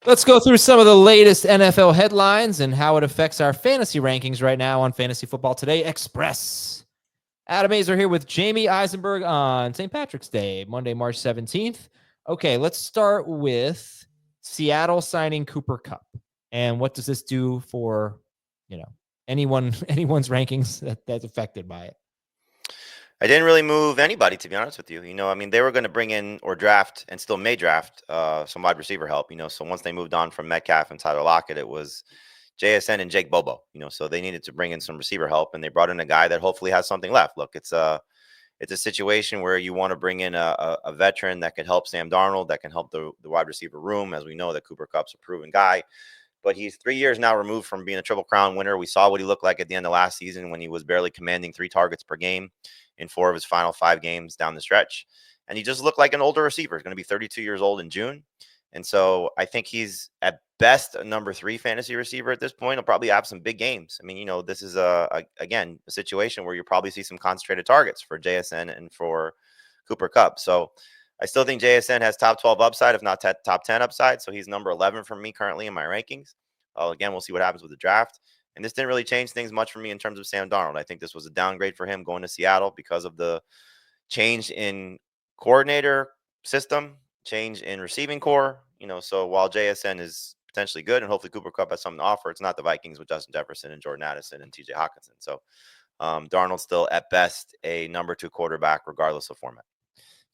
Let's go through some of the latest NFL headlines and how it affects our fantasy rankings right now on Fantasy Football Today Express. Adam Aizer here with Jamey Eisenberg on St. Patrick's Day, Monday, March 17th. Okay, let's start with Seattle signing Cooper Kupp. And what does this do for, anyone's rankings that's affected by it? I didn't really move anybody, to be honest with you. I mean, they were going to bring in or draft and still may draft some wide receiver help, So once they moved on from Metcalf and Tyler Lockett, it was JSN and Jake Bobo, So they needed to bring in some receiver help, and they brought in a guy that hopefully has something left. Look, it's a situation where you want to bring in a veteran that can help Sam Darnold, that can help the wide receiver room. As we know, that Cooper Kupp's a proven guy. But he's 3 years now removed from being a Triple Crown winner. We saw what he looked like at the end of last season when he was barely commanding 3 targets per game in 4 of his final 5 games down the stretch. And he just looked like an older receiver. He's going to be 32 years old in June. And so I think he's at best a number 3 fantasy receiver at this point. He'll probably have some big games. I mean, this is again, a situation where you probably see some concentrated targets for JSN and for Cooper Kupp. So I still think JSN has top 12 upside, if not top 10 upside. So he's number 11 for me currently in my rankings. Again, we'll see what happens with the draft. And this didn't really change things much for me in terms of Sam Darnold. I think this was a downgrade for him going to Seattle because of the change in coordinator system, change in receiving core. So while JSN is potentially good and hopefully Cooper Kupp has something to offer, it's not the Vikings with Justin Jefferson and Jordan Addison and TJ Hawkinson. So Darnold's still at best a number 2 quarterback, regardless of format.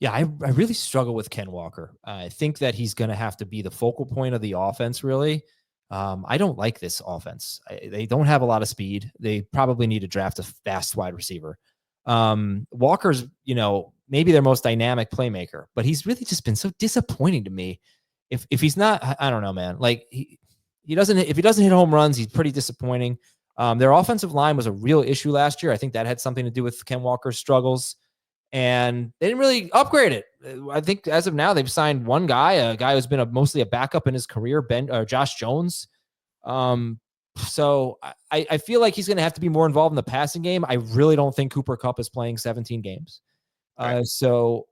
Yeah, I really struggle with Ken Walker. I think that he's going to have to be the focal point of the offense, really. I don't like this offense. They don't have a lot of speed. They probably need to draft a fast wide receiver. Walker's, maybe their most dynamic playmaker, but he's really just been so disappointing to me. If he's not, I don't know, man. Like he doesn't, if he doesn't hit home runs, he's pretty disappointing. Their offensive line was a real issue last year. I think that had something to do with Ken Walker's struggles. And they didn't really upgrade it. I think as of now, they've signed one guy, a guy who's been mostly a backup in his career, Josh Jones. So I feel like he's going to have to be more involved in the passing game. I really don't think Cooper Kupp is playing 17 games. Right. So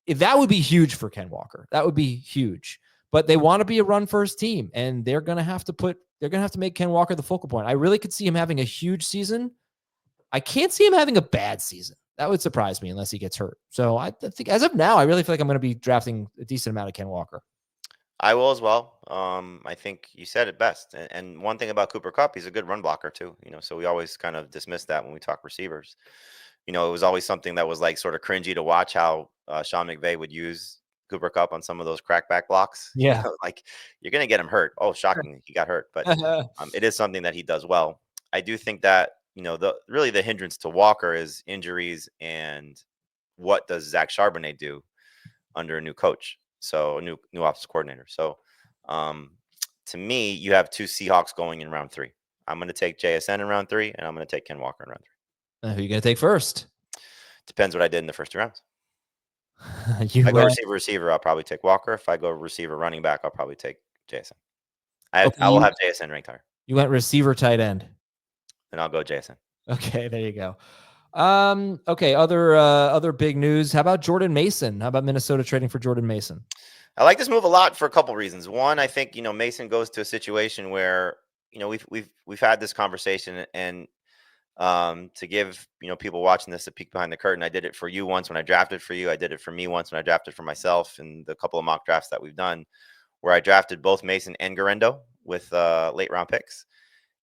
if that would be huge for Ken Walker. That would be huge. But they want to be a run first team, and they're going to have to make Ken Walker the focal point. I really could see him having a huge season. I can't see him having a bad season. That would surprise me unless he gets hurt. So I think as of now, I really feel like I'm going to be drafting a decent amount of Ken Walker. I will as well. I think you said it best. And one thing about Cooper Kupp, he's a good run blocker too. So we always kind of dismiss that when we talk receivers. It was always something that was like sort of cringy to watch how Sean McVay would use Cooper Kupp on some of those crackback blocks. Yeah, like you're going to get him hurt. Oh, shocking, he got hurt. But it is something that he does well. I do think that the hindrance to Walker is injuries and what does Zach Charbonnet do under a new coach, so a new offensive coordinator. So to me, you have 2 Seahawks going in round 3. I'm going to take JSN in round 3, and I'm going to take Ken Walker in round 3. Who are you going to take first? Depends what I did in the first 2 rounds. If I go receiver, I'll probably take Walker. If I go receiver running back, I'll probably take JSN. I will have JSN ranked higher. You went receiver tight end. Then I'll go JSN. Okay, there you go. Okay, other big news. How about Jordan Mason? How about Minnesota trading for Jordan Mason? I like this move a lot for a couple reasons. One, I think Mason goes to a situation where we've had this conversation, and to give people watching this a peek behind the curtain, I did it for you once when I drafted for you. I did it for me once when I drafted for myself in the couple of mock drafts that we've done, where I drafted both Mason and Garendo with late round picks.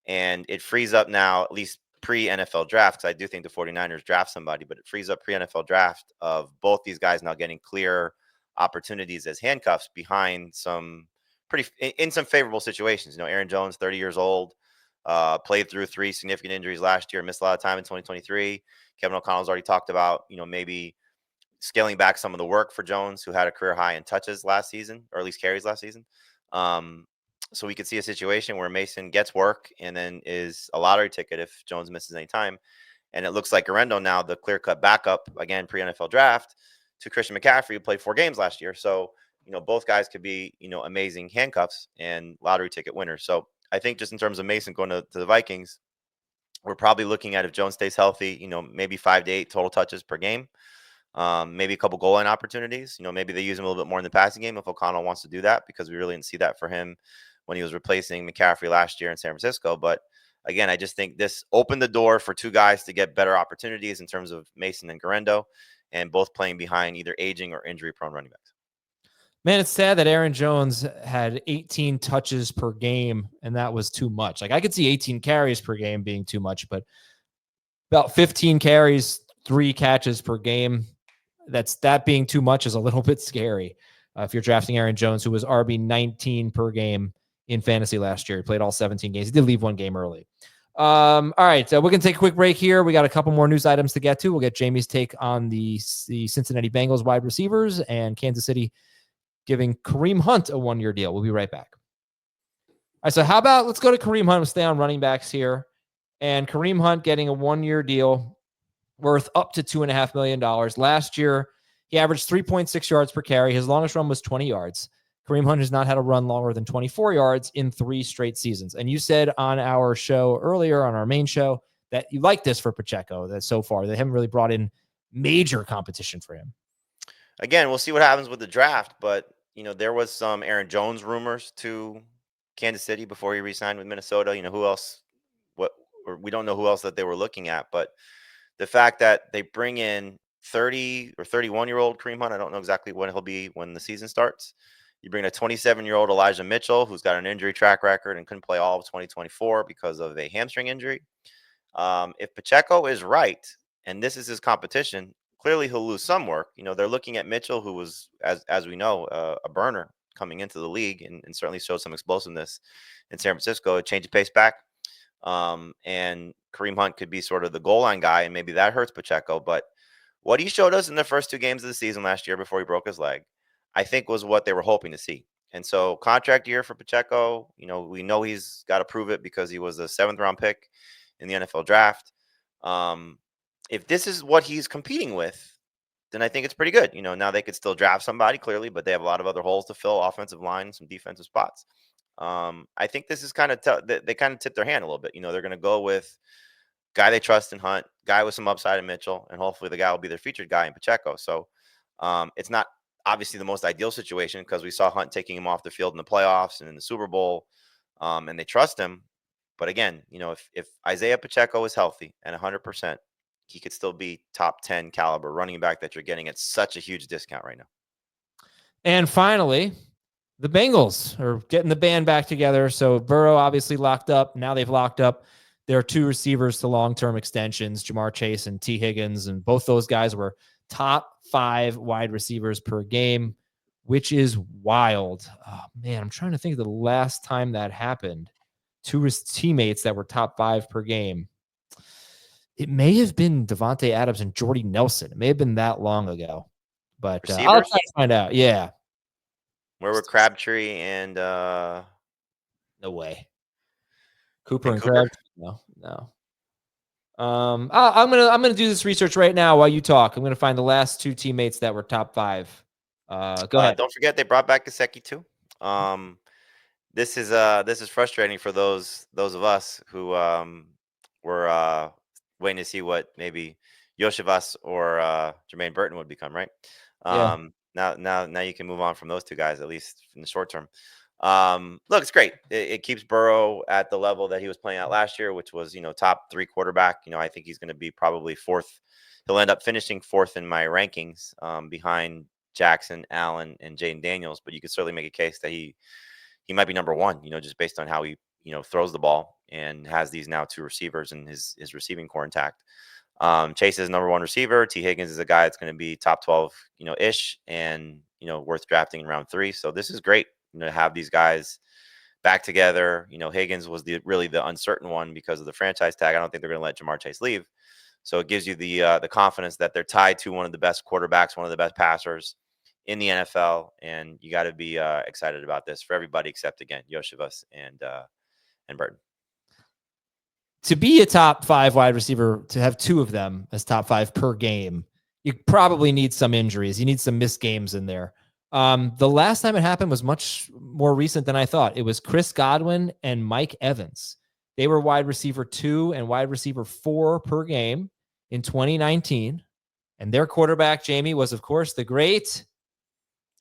And it frees up now, at least pre-NFL draft, because I do think the 49ers draft somebody, but it frees up pre-NFL draft of both these guys now getting clear opportunities as handcuffs behind some favorable situations. Aaron Jones, 30 years old, played through 3 significant injuries last year, missed a lot of time in 2023. Kevin O'Connell's already talked about, maybe scaling back some of the work for Jones, who had a career high in touches last season, or at least carries last season. So we could see a situation where Mason gets work and then is a lottery ticket if Jones misses any time. And it looks like Garendo now the clear-cut backup, again, pre-NFL draft, to Christian McCaffrey, who played 4 games last year. So, both guys could be, amazing handcuffs and lottery ticket winners. So I think just in terms of Mason going to the Vikings, we're probably looking at, if Jones stays healthy, maybe 5 to 8 total touches per game. maybe a couple goal line opportunities. Maybe they use him a little bit more in the passing game if O'Connell wants to do that, because we really didn't see that for him when he was replacing McCaffrey last year in San Francisco. But again, I just think this opened the door for two guys to get better opportunities in terms of Mason and Garendo, and both playing behind either aging or injury-prone running backs. Man, it's sad that Aaron Jones had 18 touches per game, and that was too much. Like, I could see 18 carries per game being too much, but about 15 carries, 3 catches per game, that being too much is a little bit scary. If you're drafting Aaron Jones, who was RB 19 per game in fantasy last year, he played all 17 games. He did leave one game early. All right, we're going to take a quick break here. We got a couple more news items to get to. We'll get Jamey's take on the Cincinnati Bengals wide receivers and Kansas City giving Kareem Hunt a 1-year deal. We'll be right back. All right, so how about let's go to Kareem Hunt. We'll stay on running backs here. And Kareem Hunt getting a 1-year deal worth up to $2.5 million. Last year, he averaged 3.6 yards per carry. His longest run was 20 yards. Kareem Hunt has not had a run longer than 24 yards in 3 straight seasons. And you said on our show earlier, on our main show, that you like this for Pacheco, that so far they haven't really brought in major competition for him. Again, we'll see what happens with the draft, but there was some Aaron Jones rumors to Kansas City before he re-signed with Minnesota. Who else? We don't know who else that they were looking at, but the fact that they bring in 30 or 31-year-old Kareem Hunt, I don't know exactly when he'll be when the season starts. You bring a 27-year-old Elijah Mitchell, who's got an injury track record and couldn't play all of 2024 because of a hamstring injury. If Pacheco is right, and this is his competition, clearly he'll lose some work. They're looking at Mitchell, who was, as we know, a burner coming into the league, and certainly showed some explosiveness in San Francisco, a change of pace back. And Kareem Hunt could be sort of the goal line guy, and maybe that hurts Pacheco. But what he showed us in the first 2 games of the season last year before he broke his leg, I think was what they were hoping to see. And so contract year for Pacheco, we know he's got to prove it because he was a 7th-round pick in the NFL draft. If this is what he's competing with, then I think it's pretty good. Now they could still draft somebody clearly, but they have a lot of other holes to fill, offensive line, some defensive spots. I think this is kind of they kind of tip their hand a little bit. They're going to go with guy they trust in Hunt, guy with some upside in Mitchell, and hopefully the guy will be their featured guy in Pacheco. So it's not obviously the most ideal situation because we saw Hunt taking him off the field in the playoffs and in the Super Bowl, and they trust him. But again, if Isaiah Pacheco is healthy and 100%, he could still be top 10 caliber running back that you're getting at such a huge discount right now. And finally, the Bengals are getting the band back together. So Burrow obviously locked up. Now they've locked up their 2 receivers to long-term extensions, Jamar Chase and T. Higgins. And both those guys were top 5 wide receivers per game, which is wild. Oh, man, I'm trying to think of the last time that happened. 2 teammates that were top 5 per game. It may have been Devontae Adams and Jordy Nelson. It may have been that long ago. But I'll try to find out. Yeah. Where were Crabtree and no way. Cooper and Crabtree? No. I'm gonna do this research right now while you talk. I'm gonna find the last 2 teammates that were top 5. Go ahead. Don't forget they brought back Gesicki too. This is frustrating for those of us who were waiting to see what maybe Yoshivas or Jermaine Burton would become, right? Yeah. Now you can move on from those 2 guys, at least in the short term. Look, it's great. It keeps Burrow at the level that he was playing at last year, which was, top 3 quarterback. I think he's going to be probably 4th. He'll end up finishing 4th in my rankings, behind Jackson, Allen, and Jaden Daniels. But you could certainly make a case that he might be number 1, just based on how he, throws the ball and has these now 2 receivers and his receiving core intact. Chase is number 1 receiver. T. Higgins is a guy that's going to be top 12, ish, and worth drafting in round 3. So this is great, to have these guys back together. Higgins was really the uncertain one because of the franchise tag. I don't think they're going to let Jamar Chase leave. So it gives you the confidence that they're tied to one of the best quarterbacks, one of the best passers in the NFL, and you got to be excited about this for everybody except, again, Yoshivas and Burton. To be a top 5 wide receiver, to have 2 of them as top 5 per game, you probably need some injuries. You need some missed games in there. The last time it happened was much more recent than I thought. It was Chris Godwin and Mike Evans. They were wide receiver 2 and wide receiver 4 per game in 2019. And their quarterback, Jamey, was, of course, the great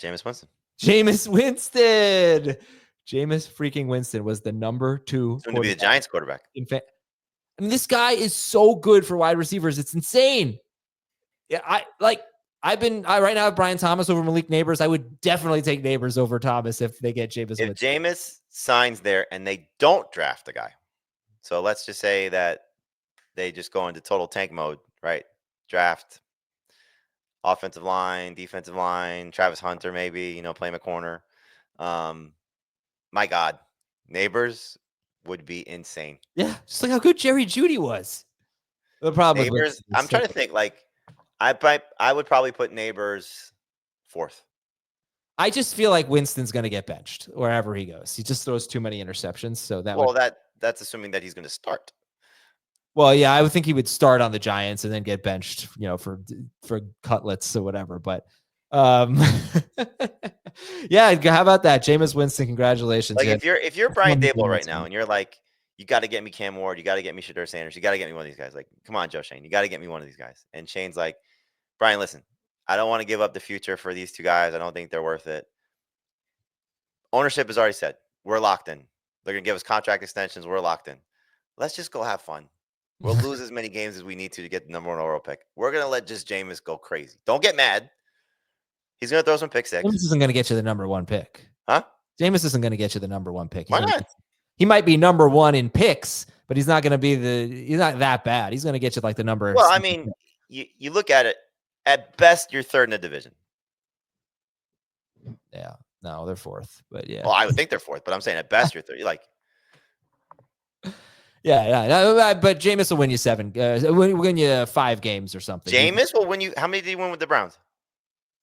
Jameis Winston. Jameis Winston. Jameis freaking Winston was the number 2 Soon to be the Giants quarterback. In fact, I mean, this guy is so good for wide receivers. It's insane. Yeah, I right now have Brian Thomas over Malik Neighbors. I would definitely take Neighbors over Thomas if they get Jameis Winston. If Jameis signs there and they don't draft the guy, so let's just say that they just go into total tank mode, right? Draft, offensive line, defensive line, Travis Hunter maybe, play him a corner. My God, Neighbors would be insane. Yeah, just like how good Jerry Jeudy was. The problem Neighbors, I'm trying to think, like, I would probably put Neighbors 4th. I just feel like Winston's going to get benched wherever he goes. He just throws too many interceptions. So that's assuming that he's going to start. Well, yeah, I would think he would start on the Giants and then get benched, for cutlets or whatever. But yeah, how about that, Jameis Winston? Congratulations. Like if you're Brian Daboll right now and you're like, you got to get me Cam Ward, you got to get me Shedeur Sanders, you got to get me one of these guys. Like, come on, Joe Shane, you got to get me one of these guys. And Shane's like, Brian, listen, I don't want to give up the future for these 2 guys. I don't think they're worth it. Ownership has already said we're locked in. They're gonna give us contract extensions. We're locked in. Let's just go have fun. We'll lose as many games as we need to get the number 1 overall pick. We're going to let just Jameis go crazy. Don't get mad. He's going to throw some pick 6. Jameis isn't going to get you the number 1 pick. Huh? Jameis isn't going to get you the number 1 pick. Why not? He might be number 1 in picks, but he's not going to be he's not that bad. He's going to get you like the number. Well, I mean, you look at it, at best, you're 3rd in the division. Yeah. No, they're 4th, but yeah. Well, I would think they're 4th, but I'm saying at best, you're 3rd. You're like, yeah. But Jameis will win you 7. Win you 5 games or something. Jameis will win you. How many did he win with the Browns?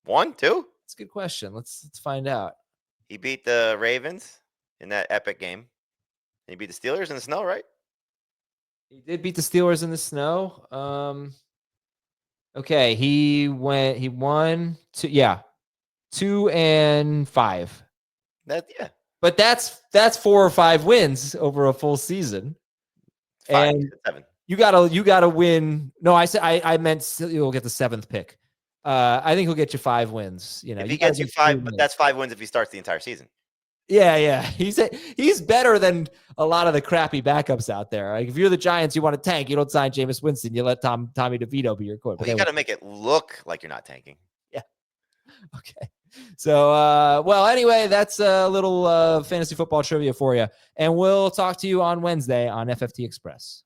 1, 2? That's a good question. Let's find out. He beat the Ravens in that epic game. And he beat the Steelers in the snow, right? He did beat the Steelers in the snow. Okay, he won 2 and 5. But that's 4 or 5 wins over a full season. 5, and 7. You gotta win. No, I meant you'll get the 7th pick. I think he'll get you 5 wins. If he gets you 5, but that's 5 wins if he starts the entire season. Yeah. He's better than a lot of the crappy backups out there. Like if you're the Giants, you want to tank. You don't sign Jameis Winston. You let Tommy DeVito be your quarterback. Well, you got to make it look like you're not tanking. Yeah. Okay. So, well, anyway, that's a little fantasy football trivia for you. And we'll talk to you on Wednesday on FFT Express.